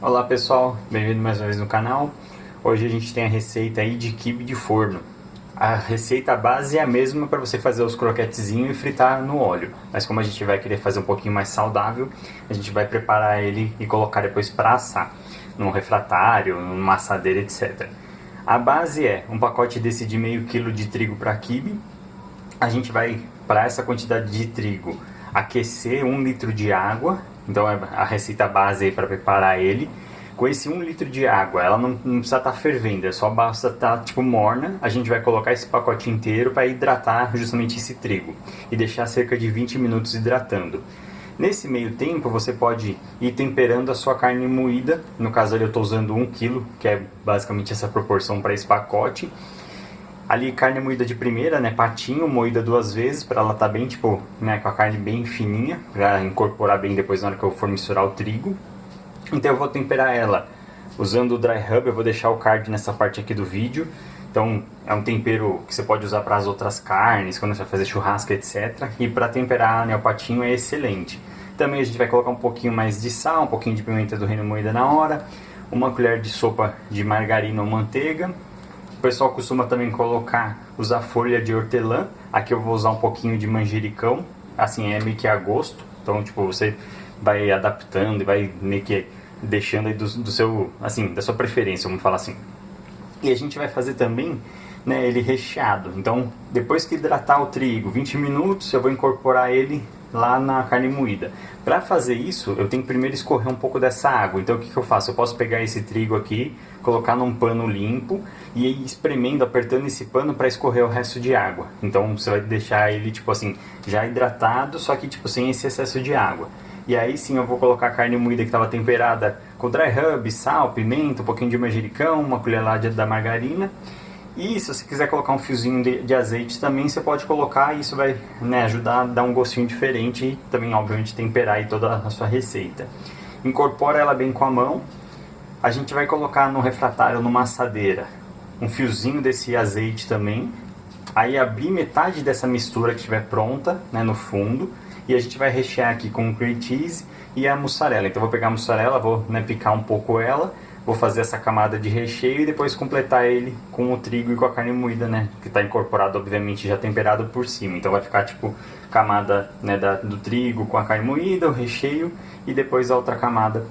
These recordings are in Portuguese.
Olá pessoal, bem-vindo mais uma vez no canal. Hoje a gente tem a receita aí de quibe de forno. A receita base é a mesma para você fazer os croquetezinhos e fritar no óleo. Mas como a gente vai querer fazer um pouquinho mais saudável, a gente vai preparar ele e colocar depois para assar. Num refratário, numa assadeira, etc. A base é um pacote desse de meio quilo de trigo para quibe. A gente vai, para essa quantidade de trigo, aquecer 1 litro de água. Então a receita base aí para preparar ele. Com esse 1 litro de água, ela não precisa estar fervendo, é só basta estar tipo morna. A gente vai colocar esse pacote inteiro para hidratar justamente esse trigo e deixar cerca de 20 minutos hidratando. Nesse meio tempo você pode ir temperando a sua carne moída. No caso ali eu estou usando 1 kg, que é basicamente essa proporção para esse pacote. Ali carne moída de primeira, né, patinho, moída 2 vezes para ela estar bem, tipo, né, com a carne bem fininha, para incorporar bem depois na hora que eu for misturar o trigo. Então eu vou temperar ela usando o Dry Rub, eu vou deixar o card nessa parte aqui do vídeo. Então é um tempero que você pode usar para as outras carnes, quando você vai fazer churrasco, etc. E para temperar, né, o patinho é excelente. Também a gente vai colocar um pouquinho mais de sal, um pouquinho de pimenta do reino moída na hora, 1 colher de sopa de margarina ou manteiga. O pessoal costuma também usar folha de hortelã. Aqui eu vou usar um pouquinho de manjericão. Assim, é meio que a gosto. Então, tipo, você vai adaptando e vai meio que deixando aí do seu, assim, da sua preferência, vamos falar assim. E a gente vai fazer também, né, ele recheado. Então, depois que hidratar o trigo, 20 minutos, eu vou incorporar ele lá na carne moída. Para fazer isso, eu tenho que primeiro escorrer um pouco dessa água. Então, o que eu faço? Eu posso pegar esse trigo aqui, colocar num pano limpo e ir espremendo, apertando esse pano para escorrer o resto de água. Então, você vai deixar ele, tipo assim, já hidratado, só que tipo sem esse excesso de água. E aí sim eu vou colocar a carne moída que estava temperada com dry rub, sal, pimenta, um pouquinho de manjericão, 1 colher da margarina. E se você quiser colocar um fiozinho de azeite também, você pode colocar, e isso vai, né, ajudar a dar um gostinho diferente e também, obviamente, temperar aí toda a sua receita. Incorpora ela bem com a mão. A gente vai colocar no refratário, numa assadeira, um fiozinho desse azeite também. Aí abrir metade dessa mistura que estiver pronta, né, no fundo. E a gente vai rechear aqui com o cream cheese e a mussarela. Então eu vou pegar a mussarela, vou, né, picar um pouco ela. Vou fazer essa camada de recheio e depois completar ele com o trigo e com a carne moída, né? Que está incorporado, obviamente, já temperado por cima. Então vai ficar tipo camada, né, do trigo com a carne moída, o recheio e depois a outra camada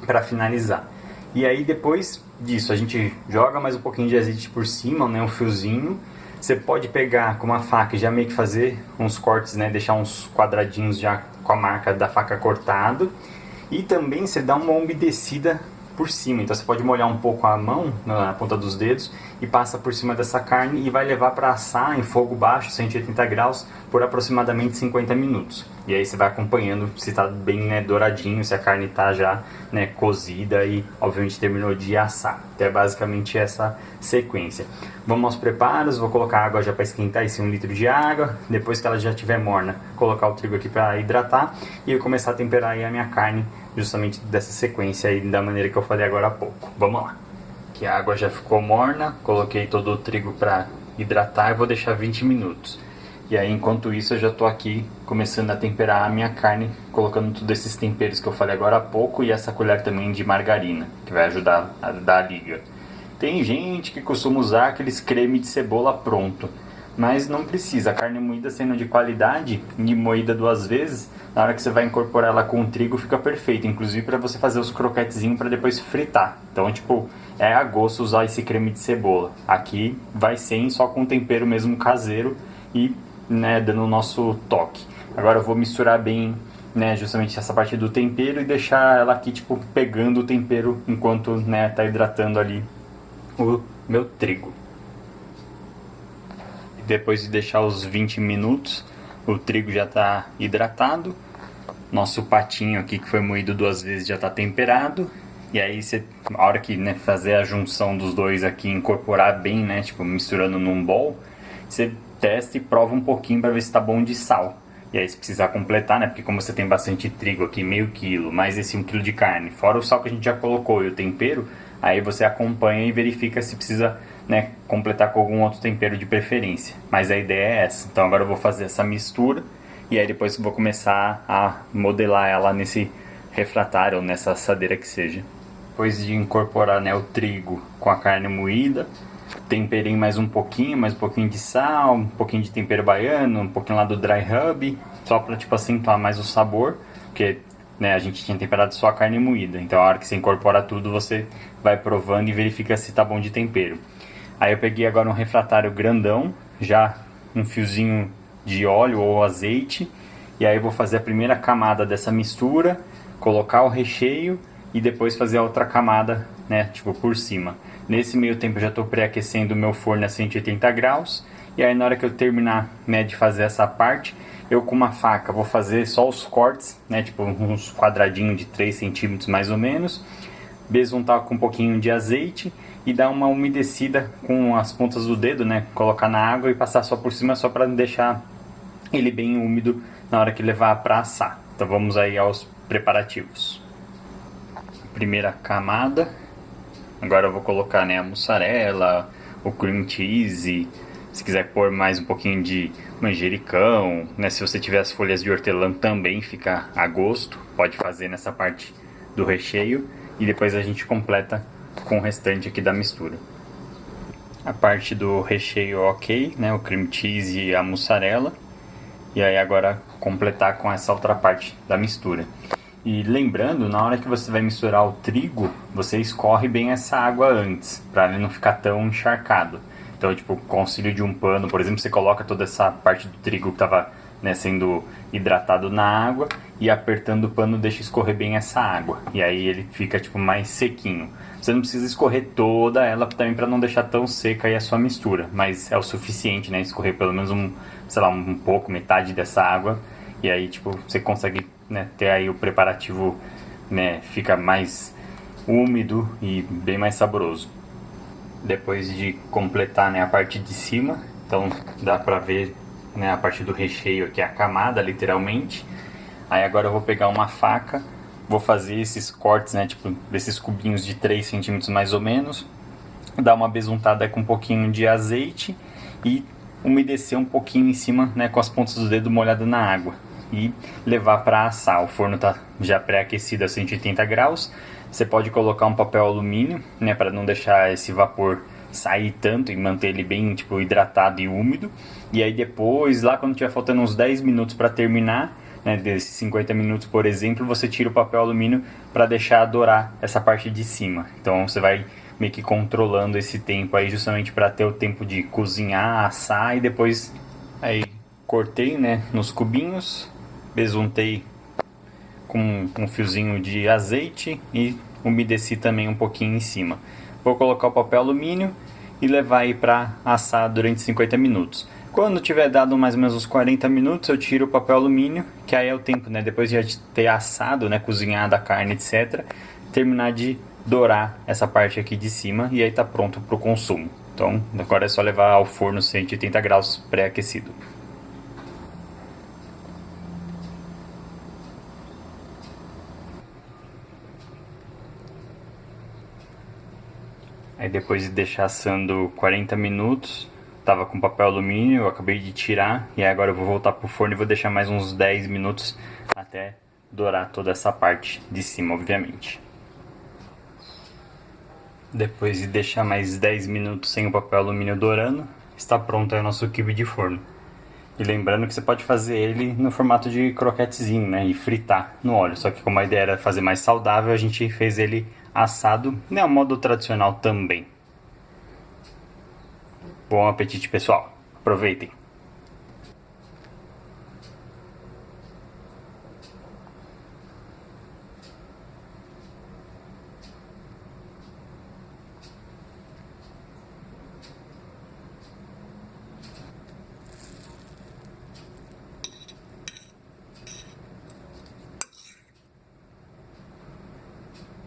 para finalizar. E aí depois disso a gente joga mais um pouquinho de azeite por cima, né? Um fiozinho. Você pode pegar com uma faca e já meio que fazer uns cortes, né? Deixar uns quadradinhos já com a marca da faca cortado. E também você dá uma umedecida por cima, então você pode molhar um pouco a mão na ponta dos dedos e passa por cima dessa carne e vai levar para assar em fogo baixo, 180 graus, por aproximadamente 50 minutos. E aí você vai acompanhando se está bem, né, douradinho, se a carne está já, né, cozida e obviamente terminou de assar. Então é basicamente essa sequência. Vamos aos preparos, vou colocar água já para esquentar esse 1 litro de água, depois que ela já estiver morna, colocar o trigo aqui para hidratar e eu começar a temperar aí a minha carne justamente dessa sequência aí, da maneira que eu falei agora há pouco. Vamos lá. Aqui a água já ficou morna, coloquei todo o trigo para hidratar e vou deixar 20 minutos. E aí enquanto isso eu já estou aqui começando a temperar a minha carne, colocando todos esses temperos que eu falei agora há pouco e essa colher também de margarina, que vai ajudar a dar a liga. Tem gente que costuma usar aqueles creme de cebola pronto, mas não precisa. A carne moída sendo de qualidade e moída 2 vezes, na hora que você vai incorporar ela com o trigo fica perfeito, inclusive para você fazer os croquetezinhos para depois fritar. Então, tipo, é a gosto usar esse creme de cebola. Aqui vai sem, só com tempero mesmo caseiro e, né, dando o nosso toque. Agora eu vou misturar bem, né, justamente essa parte do tempero e deixar ela aqui, tipo, pegando o tempero enquanto, né, tá hidratando ali o meu trigo. Depois de deixar os 20 minutos, o trigo já está hidratado. Nosso patinho aqui que foi moído 2 vezes já está temperado. E aí você, a hora que, né, fazer a junção dos dois aqui, incorporar bem, né, tipo misturando num bowl, você testa e prova um pouquinho para ver se está bom de sal. E aí se precisar completar, né, porque como você tem bastante trigo aqui, meio quilo, mais esse 1 kg de carne, fora o sal que a gente já colocou e o tempero, aí você acompanha e verifica se precisa, né, completar com algum outro tempero de preferência. Mas a ideia é essa. Então agora eu vou fazer essa mistura e aí depois eu vou começar a modelar ela nesse refratário ou nessa assadeira que seja. depois de incorporar, né, o trigo com a carne moída, temperei mais um pouquinho de sal, um pouquinho de tempero baiano, um pouquinho lá do dry rub, só para tipo acentuar mais o sabor, porque, né, a gente tinha temperado só a carne moída. Então a hora que você incorpora tudo, você vai provando e verifica se tá bom de tempero. Aí eu peguei agora um refratário grandão, já um fiozinho de óleo ou azeite, e aí eu vou fazer a primeira camada dessa mistura, colocar o recheio e depois fazer a outra camada, né, tipo por cima. Nesse meio tempo eu já estou pré-aquecendo o meu forno a 180 graus, e aí na hora que eu terminar, né, de fazer essa parte, eu com uma faca vou fazer só os cortes, né, tipo uns quadradinhos de 3 centímetros mais ou menos, besuntar com um pouquinho de azeite e dar uma umedecida com as pontas do dedo, né, colocar na água e passar só por cima, só para deixar ele bem úmido na hora que levar para assar. Então vamos aí aos preparativos. Primeira camada, agora eu vou colocar, né, a mussarela, o cream cheese, se quiser pôr mais um pouquinho de manjericão, né, se você tiver as folhas de hortelã também fica a gosto, pode fazer nessa parte do recheio e depois a gente completa com o restante aqui da mistura. A parte do recheio ok, né, o cream cheese e a mussarela, e aí agora completar com essa outra parte da mistura. E lembrando, na hora que você vai misturar o trigo, você escorre bem essa água antes, para ele não ficar tão encharcado. Então, tipo, com auxílio de um pano, por exemplo, você coloca toda essa parte do trigo que estava, né, sendo hidratado na água e apertando o pano deixa escorrer bem essa água. E aí ele fica tipo mais sequinho. Você não precisa escorrer toda ela também para não deixar tão seca aí a sua mistura, mas é o suficiente, né, escorrer pelo menos sei lá, um pouco, metade dessa água. E aí, tipo, você consegue, né, ter aí o preparativo, né, fica mais úmido e bem mais saboroso. Depois de completar, né, a parte de cima, então dá pra ver, né, a parte do recheio aqui, a camada, literalmente. Aí agora eu vou pegar uma faca, vou fazer esses cortes, né, tipo, desses cubinhos de 3 centímetros mais ou menos, dar uma besuntada com um pouquinho de azeite e umedecer um pouquinho em cima, né, com as pontas do dedo molhada na água e levar para assar. O forno tá já pré-aquecido a 180 graus. Você pode colocar um papel alumínio, né, para não deixar esse vapor sair tanto e manter ele bem, tipo, hidratado e úmido. E aí depois, lá quando tiver faltando uns 10 minutos para terminar, né, desses 50 minutos, por exemplo, você tira o papel alumínio para deixar dourar essa parte de cima. Então você vai meio que controlando esse tempo aí, justamente para ter o tempo de cozinhar, assar, e depois aí cortei, né, nos cubinhos, besuntei com um fiozinho de azeite e umedeci também um pouquinho em cima. Vou colocar o papel alumínio e levar aí para assar durante 50 minutos. Quando tiver dado mais ou menos uns 40 minutos, eu tiro o papel alumínio, que aí é o tempo, né, depois de ter assado, né, cozinhado a carne, etc., terminar de dourar essa parte aqui de cima e aí tá pronto para o consumo. Então agora é só levar ao forno 180 graus pré-aquecido. Aí depois de deixar assando 40 minutos, tava com papel alumínio, eu acabei de tirar e agora eu vou voltar pro forno e vou deixar mais uns 10 minutos até dourar toda essa parte de cima, obviamente. Depois de deixar mais 10 minutos sem o papel alumínio dourando, está pronto aí o nosso quibe de forno. E lembrando que você pode fazer ele no formato de croquetezinho, né, e fritar no óleo. Só que como a ideia era fazer mais saudável, a gente fez ele assado, né, ao modo tradicional também. Bom apetite, pessoal. Aproveitem.